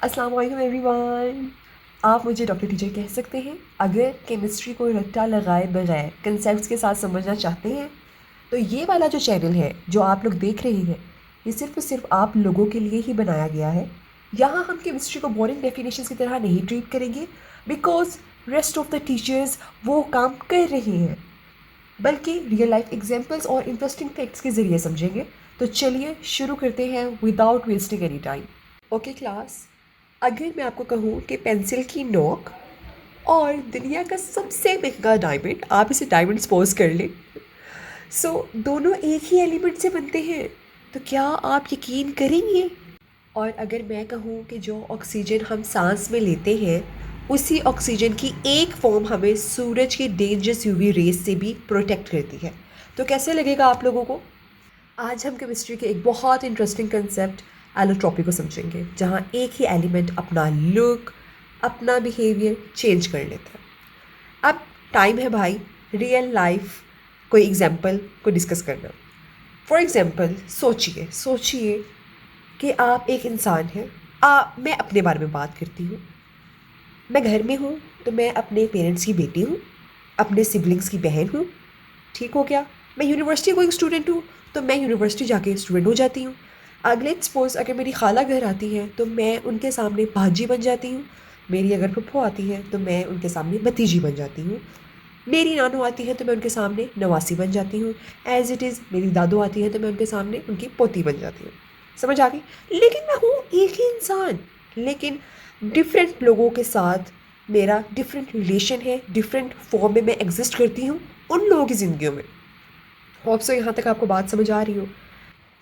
अस्सलाम वालेकुम एवरीवन। आप मुझे डॉक्टर टीचर कह सकते हैं। अगर केमिस्ट्री को रट्टा लगाए बगैर कंसेप्ट्स के साथ समझना चाहते हैं तो ये वाला जो चैनल है जो आप लोग देख रहे हैं, ये सिर्फ और सिर्फ आप लोगों के लिए ही बनाया गया है। यहाँ हम केमिस्ट्री को बोरिंग डेफिनेशन की तरह नहीं ट्रीट करेंगे, because rest of the teachers वो काम कर रहे हैं, बल्कि रियल लाइफ एग्जाम्पल्स और इंटरेस्टिंग फैक्ट्स के ज़रिए समझेंगे। तो चलिए शुरू करते हैं without wasting any time. Okay class, अगर मैं आपको कहूँ कि पेंसिल की नोक और दुनिया का सबसे महंगा डायमंड, आप इसे डायमंड सपोज कर लें, दोनों एक ही एलिमेंट से बनते हैं, तो क्या आप यकीन करेंगे? और अगर मैं कहूँ कि जो ऑक्सीजन हम सांस में लेते हैं, उसी ऑक्सीजन की एक फॉर्म हमें सूरज की डेंजरस यूवी रेस से भी प्रोटेक्ट करती है, तो कैसे लगेगा आप लोगों को? आज हम केमिस्ट्री के एक बहुत इंटरेस्टिंग कंसेप्ट एलोट्रॉपी को समझेंगे, जहाँ एक ही एलिमेंट अपना लुक, अपना बिहेवियर चेंज कर लेता है। अब टाइम है भाई रियल लाइफ कोई एग्जांपल को डिस्कस करना। फॉर एग्जांपल सोचिए सोचिए कि आप एक इंसान हैं। मैं अपने बारे में बात करती हूँ। मैं घर में हूँ तो मैं अपने पेरेंट्स की बेटी हूँ, अपने सिबलिंग्स की बहन हूँ। ठीक हो गया। मैं यूनिवर्सिटी कोई स्टूडेंट हूँ तो मैं यूनिवर्सिटी जाके स्टूडेंट हो जाती हूँ। अगले सपोज अगर मेरी खाला घर आती है तो मैं उनके सामने भाजी बन जाती हूँ। मेरी अगर फुप्पो आती है तो मैं उनके सामने भतीजी बन जाती हूँ। मेरी नानू आती है तो मैं उनके सामने नवासी बन जाती हूँ। एज़ इट इज़ मेरी दादू आती है तो मैं उनके सामने उनकी पोती बन जाती हूँ। समझ आ गई? लेकिन मैं हूँ एक ही इंसान, लेकिन डिफरेंट लोगों के साथ मेरा डिफरेंट रिलेशन है, डिफरेंट फॉर्म में मैं एग्जिस्ट करती हूँ उन लोगों की ज़िंदगियों में। होप सो यहाँ तक आपको बात समझ आ रही हो।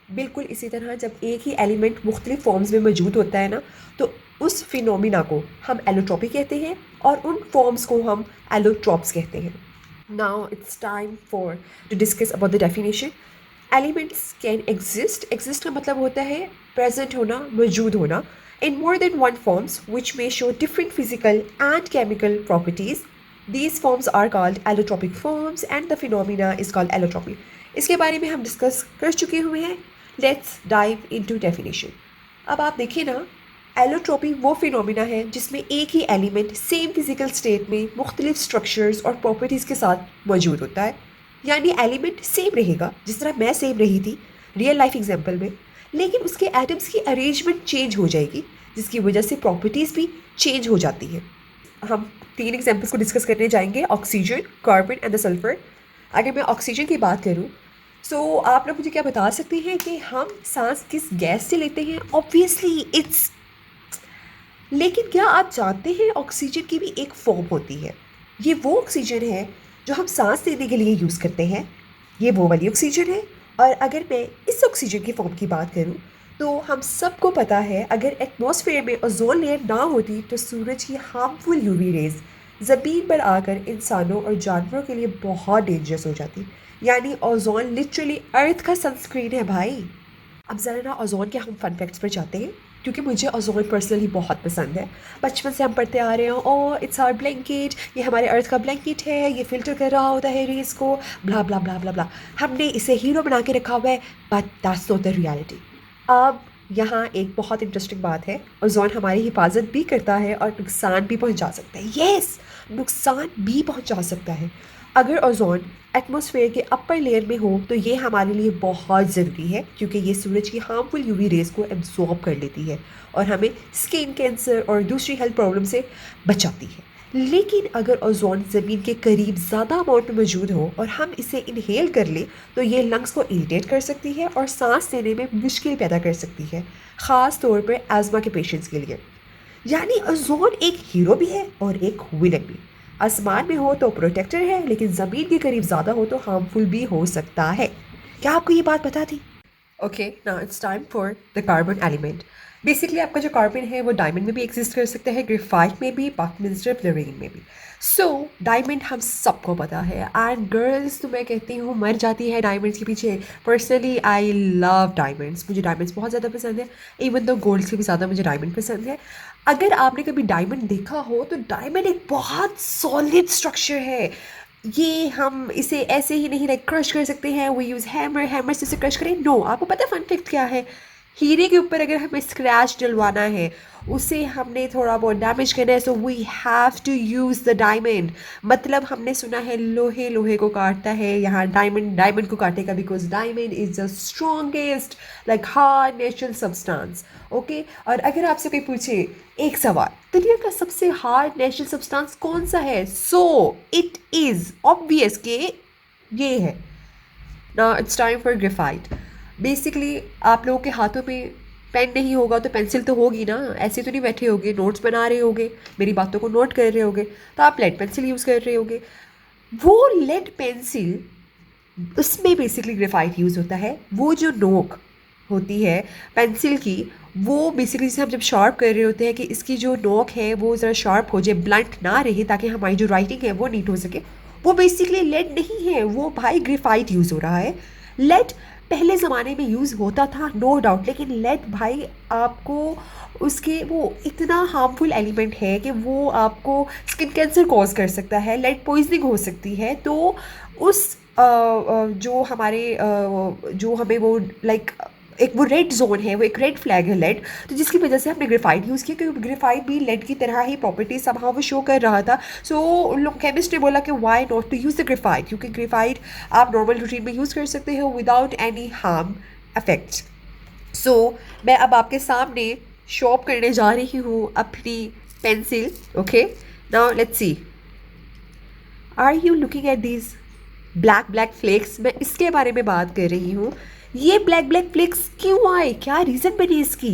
बिल्कुल इसी तरह जब एक ही एलिमेंट मुख्तलिफ फॉर्म्स में मौजूद होता है ना, तो उस फिनोमिना को हम एलोट्रॉपी कहते हैं और उन फॉर्म्स को हम एलोट्रॉप्स कहते हैं। Now it's time for to discuss about the definition. Elements can exist का मतलब होता है प्रेजेंट होना, मौजूद होना, in more than one forms which may show different physical and chemical properties. These forms are called allotropic forms and the phenomena is called allotropy. इसके बारे में हम डिस्कस कर चुके हुए हैं। Let's dive into definition. अब आप देखिए ना, एलोट्रोपी वो फिनोमिना है जिसमें एक ही एलिमेंट सेम फिजिकल स्टेट में मुख्तलिफ स्ट्रक्चर्स और प्रॉपर्टीज़ के साथ मौजूद होता है। यानी एलिमेंट सेम रहेगा, जिस तरह मैं सेम रही थी रियल लाइफ एग्जाम्पल में, लेकिन उसके एटम्स की अरेंजमेंट चेंज हो जाएगी, जिसकी वजह से प्रॉपर्टीज़ भी चेंज हो जाती हैं। हम 3 एग्जाम्पल्स को डिस्कस करने जाएंगे, oxygen, carbon and the sulphur. अगर मैं ऑक्सीजन की बात करूँ, आप लोग मुझे क्या बता सकते हैं कि हम सांस किस गैस से लेते हैं? ऑब्वियसली इट्स, लेकिन क्या आप जानते हैं ऑक्सीजन की भी एक फॉर्म होती है। ये वो ऑक्सीजन है जो हम सांस लेने के लिए यूज़ करते हैं, ये वो वाली ऑक्सीजन है। और अगर मैं इस ऑक्सीजन की फॉर्म की बात करूं, तो हम सबको पता है अगर एटमॉस्फेयर में ओजोन लेयर ना होती तो सूरज की हार्मफुल यूवी रेज ज़मीन पर आकर इंसानों और जानवरों के लिए बहुत डेंजरस हो जाती। यानी ओजोन लिटरली अर्थ का सनस्क्रीन है भाई। अब ज़रा ना ओजोन के हम फन फैक्ट्स पर जाते हैं, क्योंकि मुझे ओजोन पर्सनली बहुत पसंद है। बचपन से हम पढ़ते आ रहे हैं, ओ इट्स आवर ब्लैंकेट, ये हमारे अर्थ का ब्लैंकेट है, ये फिल्टर कर रहा होता है रेस को, ब्ला ब्ला ब्ला ब्ला ब्ला। हमने इसे हीरो बना के रखा हुआ है, but that's not the reality. अब यहाँ एक बहुत इंटरेस्टिंग बात है, ओजोन हमारी हिफाजत भी करता है और नुकसान भी पहुँचा सकता है। येस, नुकसान भी पहुँचा सकता है। अगर ओजोन एटमॉस्फेयर के अपर लेयर में हो तो ये हमारे लिए बहुत ज़रूरी है, क्योंकि ये सूरज की हार्मफुल यूवी रेज़ को एब्जॉर्ब कर लेती है और हमें स्किन कैंसर और दूसरी हेल्थ प्रॉब्लम से बचाती है। लेकिन अगर ओजोन ज़मीन के करीब ज़्यादा अमाउंट में मौजूद हो और हम इसे इनहेल कर लें, तो ये लंग्स को इरिटेट कर सकती है और सांस लेने में मुश्किल पैदा कर सकती है, ख़ास तौर पर एज़मा के पेशेंट्स के लिए। यानी ओजोन एक हीरो भी है और एक विलन भी। आसमान में हो तो प्रोटेक्टर है, लेकिन ज़मीन के करीब ज़्यादा हो तो हार्मफुल भी हो सकता है। क्या आपको ये बात पता थी? Okay, now it's time for the carbon element. Basically आपका जो कार्बन है वो डायमंड में भी एग्जिस्ट कर सकता है, ग्रेफाइट में भी, बकमिंस्टर फ्लोरीन में भी। डायमंड हम सबको पता है, एंड गर्ल्स तो मैं कहती हूँ मर जाती है डायमंड्स के पीछे। पर्सनली आई लव डायमंड्स, मुझे डायमंड्स बहुत ज़्यादा पसंद है। इवन दो गोल्ड से भी ज़्यादा मुझे डायमंड पसंद है। अगर आपने कभी डायमंड देखा हो तो डायमंड एक बहुत सॉलिड स्ट्रक्चर है। ये हम इसे ऐसे ही नहीं लाइक क्रश कर सकते हैं, वी यूज़ हैमर से इसे क्रश करें। नो, आपको पता है फन फैक्ट क्या है? हीरे के ऊपर अगर हमें स्क्रैच डलवाना है, उसे हमने थोड़ा बहुत डैमेज करना है, so we have to use the diamond. मतलब हमने सुना है लोहे लोहे को काटता है, यहाँ डायमंड डायमंड को काटेगा, because diamond is the strongest like hard natural substance. Okay, और अगर आपसे कोई पूछे एक सवाल, दुनिया का सबसे हार्ड नेचुरल सब्सटेंस कौन सा है, सो इट इज़ ऑब्वियस कि ये है। Now it's time for graphite. Basically आप लोगों के हाथों में पेन नहीं होगा तो पेंसिल तो होगी ना, ऐसे तो नहीं बैठे होगे नोट्स बना रहे होगे, मेरी बातों को नोट कर रहे होगे, तो आप लेड पेंसिल यूज़ कर रहे होगे। वो लेड पेंसिल, उसमें बेसिकली ग्रेफाइट यूज़ होता है। वो जो नोक होती है पेंसिल की, वो बेसिकली जैसे हम जब शार्प कर रहे होते हैं कि इसकी जो नोक है वो ज़रा शार्प हो जाए, ब्लंट ना रहे, ताकि हमारी जो राइटिंग है वो नीट हो सके, वो बेसिकली लेड नहीं है, वो भाई ग्रेफाइट यूज़ हो रहा है। लेड पहले ज़माने में यूज़ होता था नो डाउट, लेकिन लेड भाई आपको उसके वो इतना हार्मफुल एलिमेंट है कि वो आपको स्किन कैंसर कॉज कर सकता है, लेड पॉइजनिंग हो सकती है। तो उस जो हमारे जो हमें वो लाइक एक वो रेड जोन है, वो एक रेड फ्लैग है लेड, तो जिसकी वजह से हमने ग्रेफाइट यूज़ किया, क्योंकि ग्रेफाइट भी लेड की तरह ही प्रॉपर्टी समहाउ वो शो कर रहा था। सो उन लोग केमिस्ट ने बोला कि why not to use the graphite, क्योंकि ग्रेफाइट आप नॉर्मल रूटीन में यूज़ कर सकते हो without any harm effects. So मैं अब आपके सामने शॉप करने जा रही हूँ अपनी pencil. Okay, now let's see, are you looking at these black black flakes? मैं इसके बारे में बात कर रही हूँ। ये ब्लैक ब्लैक फ्लेक्स क्यों आए, क्या रीज़न बनी इसकी?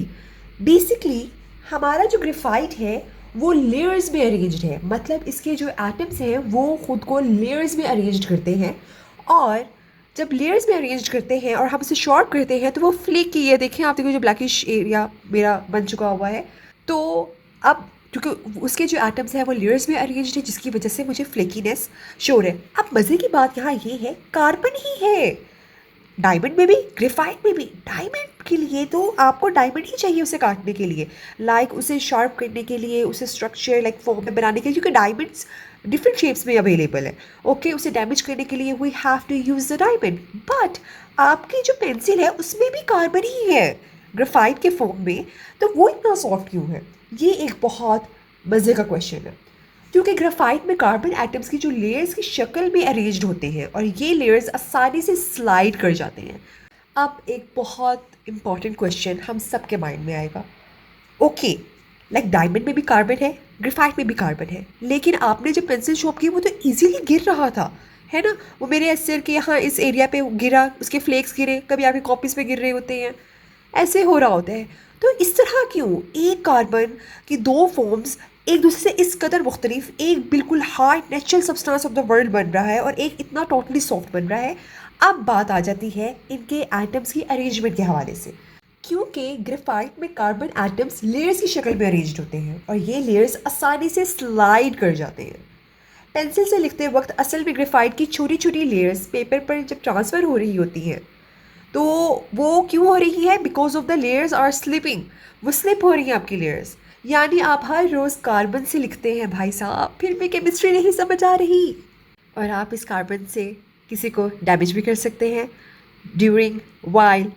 बेसिकली हमारा जो ग्रेफाइट है वो लेयर्स में अरेंज्ड है, मतलब इसके जो एटम्स हैं वो खुद को लेयर्स में अरेंज करते हैं, और जब लेयर्स में अरेंज करते हैं और हम इसे शॉर्ट करते हैं तो वो फ्लेकी है। देखिए आप, देखिए जो ब्लैकिश एरिया मेरा बन चुका हुआ है। तो अब क्योंकि उसके जो एटम्स हैं वो लेयर्स में अरेंज्ड है, जिसकी वजह से मुझे फ्लेकीनेस शो है। अब मज़े की बात यहाँ ये है, कार्बन ही है डायमंड में भी, ग्रेफाइट में भी। डायमंड के लिए तो आपको डायमंड ही चाहिए उसे काटने के लिए, लाइक उसे शार्प करने के लिए, उसे स्ट्रक्चर लाइक फॉर्म में बनाने के लिए, क्योंकि डायमंड्स डिफरेंट शेप्स में अवेलेबल है। ओके, उसे डैमेज करने के लिए we have to use the diamond. But आपकी जो पेंसिल है उसमें भी कार्बन ही है ग्रेफाइट के फॉर्म में, तो वो इतना सॉफ्ट क्यों है? ये एक बहुत मज़े का क्वेश्चन है, क्योंकि ग्रेफाइट में कार्बन एटम्स की जो लेयर्स की शक्ल में अरेंज्ड होते हैं और ये लेयर्स आसानी से स्लाइड कर जाते हैं। अब एक बहुत इंपॉर्टेंट क्वेश्चन हम सब के माइंड में आएगा। ओके, लाइक डायमंड में भी कार्बन है, ग्रेफाइट में भी कार्बन है, लेकिन आपने जब पेंसिल शॉप की वो तो इजीली गिर रहा था, है ना? वो मेरे सिर के यहाँ इस एरिया पे गिरा, उसके फ्लेक्स गिरे, कभी आपकी कॉपीज़ पे गिर रहे होते हैं, ऐसे हो रहा होता है। तो इस तरह क्यों एक कार्बन की दो फॉर्म्स एक दूसरे से इस कदर मुख्तलिफ, एक बिल्कुल hard natural substance of the world बन रहा है और एक इतना टोटली सॉफ्ट बन रहा है? अब बात आ जाती है इनके एटम्स की अरेंजमेंट के हवाले से, क्योंकि ग्रेफाइट में कार्बन एटम्स लेयर्स की शक्ल में अरेंज्ड होते हैं और ये लेयर्स आसानी से स्लाइड कर जाते हैं। पेंसिल से लिखते वक्त असल में ग्रेफाइट की छोटी छोटी लेयर्स पेपर पर जब ट्रांसफ़र हो रही होती हैं तो वो क्यों हो रही है? Because of the layers are slipping, वो स्लिप हो रही हैं आपकी लेयर्स। यानी आप हर रोज़ कार्बन से लिखते हैं भाई साहब, फिर भी केमिस्ट्री नहीं समझ आ रही, और आप इस कार्बन से किसी को डैमेज भी कर सकते हैं ड्यूरिंग वाइल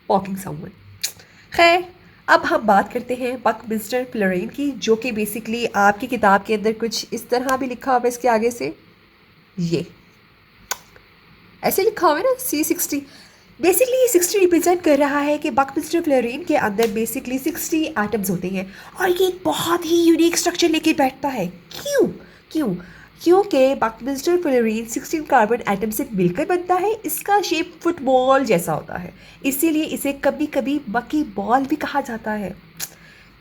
पॉकिंग समवन। खैर, अब हम बात करते हैं बकमिंस्टर फ्लोरीन की, जो कि बेसिकली आपकी किताब के अंदर कुछ इस तरह भी लिखा हुआ है इसके आगे से, ये ऐसे लिखा हुआ है ना C60। बेसिकली ये 60 रिप्रेजेंट कर रहा है कि बकमिंस्टर फ्लोरीन के अंदर बेसिकली 60 एटम्स होते हैं और ये एक बहुत ही यूनिक स्ट्रक्चर लेके बैठता है। क्यों क्यों क्योंकि बकमिंस्टर फ्लोरीन 16 कार्बन एटम से मिलकर बनता है। इसका शेप फुटबॉल जैसा होता है, इसीलिए इसे कभी कभी बकी बॉल भी कहा जाता है।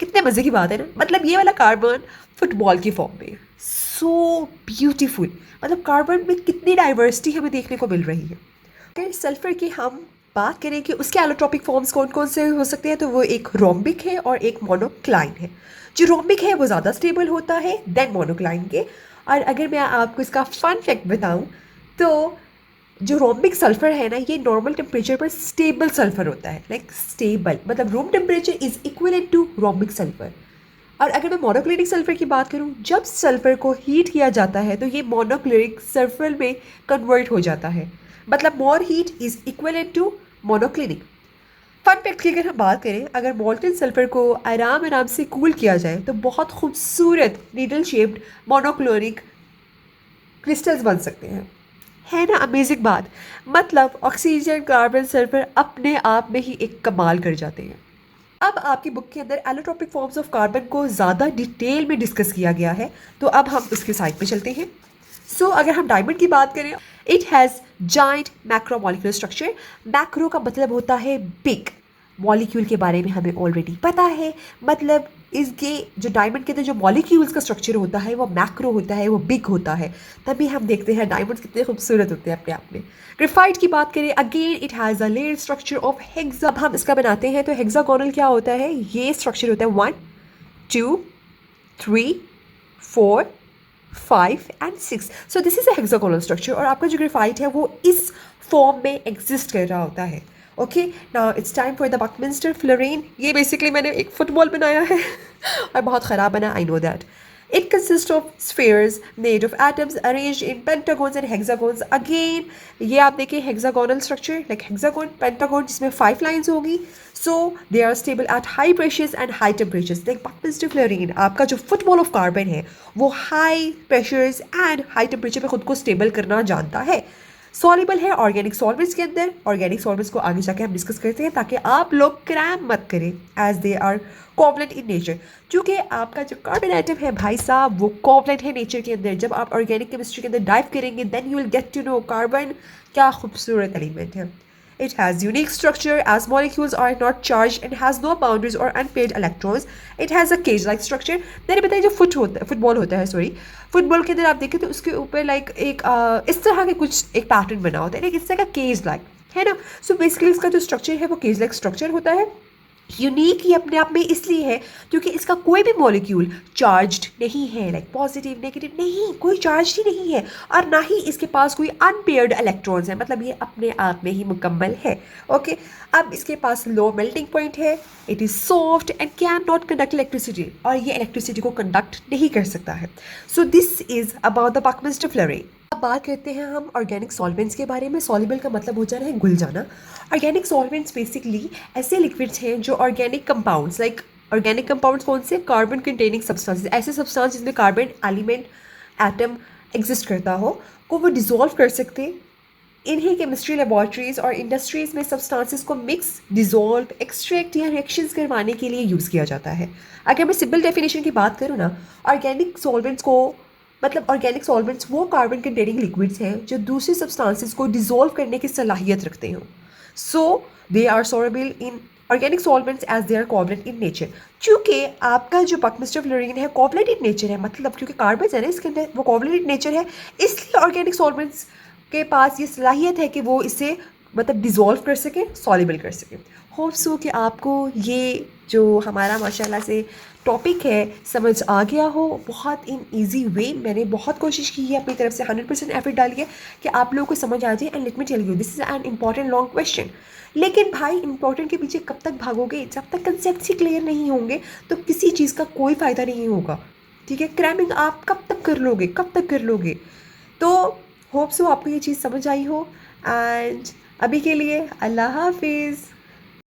कितने मज़े की बात है ना, मतलब ये वाला कार्बन फुटबॉल की फॉर्म में, सो ब्यूटीफुल। मतलब कार्बन में कितनी डाइवर्सिटी हमें देखने को मिल रही है। अगर सल्फर की हम बात करें कि उसके एलोट्रॉपिक फॉर्म्स कौन कौन से हो सकते हैं, तो वो एक रोम्बिक है और एक मोनोक्लाइन है। जो रोम्बिक है वो ज़्यादा स्टेबल होता है देन मोनोक्लाइन के। और अगर मैं आपको इसका फन फैक्ट बताऊं तो जो रोम्बिक सल्फर है ना, ये नॉर्मल टेम्परेचर पर स्टेबल सल्फर होता है, लाइक स्टेबल मतलब room temperature is equivalent to rhombic sulphur. और अगर मैं मोनोक्लिनिक सल्फर की बात करूं, जब सल्फर को हीट किया जाता है तो ये मोनोक्लिनिक सल्फर में कन्वर्ट हो जाता है, मतलब more heat is equivalent to monoclinic. Fun fact की अगर हम बात करें, अगर मोल्टन सल्फर को आराम आराम से कूल किया जाए तो बहुत खूबसूरत नीडल शेप्ड मोनोक्लोरिक क्रिस्टल्स बन सकते हैं। है ना अमेजिंग बात। मतलब ऑक्सीजन कार्बन सल्फर अपने आप में ही एक कमाल कर जाते हैं। अब आपकी बुक के अंदर एलोट्रोपिक फॉर्म्स ऑफ कार्बन को ज़्यादा डिटेल में डिस्कस किया गया है, तो अब हम उसके साइड पे चलते हैं। सो अगर हम डायमंड की बात करें, it has giant macromolecular structure. Macro का मतलब होता है बिग। मॉलिक्यूल के बारे में हमें ऑलरेडी पता है, मतलब इसके जो डायमंड के अंदर जो मॉलिक्यूल्स का स्ट्रक्चर होता है वो मैक्रो होता है, वो बिग होता है। तभी हम देखते हैं डायमंड्स कितने खूबसूरत होते हैं अपने आप में। ग्रेफाइट की बात करें, again it has a layer structure of hexa. अब हम इसका बनाते हैं तो हेक्सागोनल क्या होता है, ये स्ट्रक्चर होता है 1 2 3 4 5 and 6। So this is a hexagonal structure और आपका जो ग्रेफाइट है वो इस फॉर्म में एग्जिस्ट कर रहा होता है। Okay, now it's time for the Buckminster fluorine. ये बेसिकली मैंने एक फुटबॉल बनाया है और बहुत ख़राब बना, I know that. It consists of spheres made of atoms arranged in pentagons and hexagons. Again, ये आप देखिए hexagonal structure, like hexagon, pentagon जिसमें 5 lines होगी. So they are stable at high pressures and high temperatures. Like Buckminster fluorine, आपका जो football of carbon है, वो high pressures and high temperature पे खुद को stable करना जानता है। सॉल्युबल है ऑर्गेनिक सॉल्वेंट्स के अंदर। ऑर्गेनिक सॉल्वेंट्स को आगे जाके हम डिस्कस करते हैं ताकि आप लोग क्रैम मत करें, as they are covalent in nature. क्योंकि आपका जो कार्बन एटम है भाई साहब वो कोवलेंट है नेचर के अंदर। जब आप ऑर्गेनिक केमिस्ट्री के अंदर डाइव करेंगे then you will get to know carbon क्या खूबसूरत एलिमेंट है। It has unique structure as molecules are not charged and has no boundaries or unpaired electrons. It has a cage-like structure. मैंने बताया जो football होता है, sorry football के अंदर आप देखें तो उसके ऊपर लाइक एक इस तरह के कुछ एक पैटर्न बना होता है, लाइक इस तरह का केज लाइक है ना। सो बेसिकली इसका जो स्ट्रक्चर है वो केज लाइक स्ट्रक्चर होता है। यूनिक ही अपने आप में इसलिए है क्योंकि इसका कोई भी मॉलिक्यूल चार्ज्ड नहीं है, लाइक पॉजिटिव नेगेटिव नहीं, कोई चार्ज ही नहीं है और ना ही इसके पास कोई अनपेयर्ड इलेक्ट्रॉन्स है, मतलब ये अपने आप में ही मुकम्मल है। ओके, अब इसके पास लो मेल्टिंग पॉइंट है, it is soft and can not conduct electricity, और ये इलेक्ट्रिसिटी को कंडक्ट नहीं कर सकता है। So this is about the Buckminster fluorine. अब बात करते हैं हम ऑर्गेनिक सॉल्वेंट्स के बारे में। सॉल्युबल का मतलब हो जाना है घुल जाना। ऑर्गेनिक सॉल्वेंट्स बेसिकली ऐसे लिक्विड्स हैं जो organic compounds, like organic compounds कौन से, कार्बन कंटेनिंग सब्सटेंसेस, ऐसे सब्सटेंस जिसमें कार्बन एलिमेंट एटम एग्जिस्ट करता हो, को वो डिज़ोल्व कर सकते। इन्हीं केमिस्ट्री लेबॉर्ट्रीज और इंडस्ट्रीज़ में सब्सटेंसेस को मिक्स, डिज़ोल्व, एक्सट्रैक्ट या रिएक्शंस करवाने के लिए यूज़ किया जाता है। अगर मैं सिंपल डेफिनेशन की बात करूँ ना, ऑर्गेनिक सॉल्वेंट्स को मतलब ऑर्गेनिक सॉल्वेंट्स वो कार्बन कंटेनिंग लिक्विड्स हैं जो दूसरे सब्सटेंसेस को डिज़ोल्व करने की सलाहियत रखते हो। So they are soluble in organic solvents as they are covalent in nature. क्योंकि आपका जो बकमिस्टर फ्लोरीन है कोवलेंट इन नेचर है, मतलब क्योंकि कार्बन है ना इसके अंदर, वो कोवलेंट इन नेचर है, इसलिए ऑर्गेनिक सॉल्वेंट्स के पास ये सलाहियत है कि वो इसे मतलब डिज़ोल्व कर सके, सॉल्युबल कर सके। होप सो कि आपको ये जो हमारा माशाल्लाह से टॉपिक है समझ आ गया हो, बहुत इन इजी वे। मैंने बहुत कोशिश की है अपनी तरफ से, 100% एफर्ट डाली है कि आप लोगों को समझ आ जाए। And let me tell you this is an important long question. लेकिन भाई इंपॉर्टेंट के पीछे कब तक भागोगे, जब तक कंसेप्ट ही क्लियर नहीं होंगे तो किसी चीज़ का कोई फ़ायदा नहीं होगा। ठीक है, क्रैमिंग आप कब तक कर लोगे, कब तक कर लोगे। तो होप सो आपको ये चीज़ समझ आई हो। एंड अभी के लिए अल्लाह हाफिज़।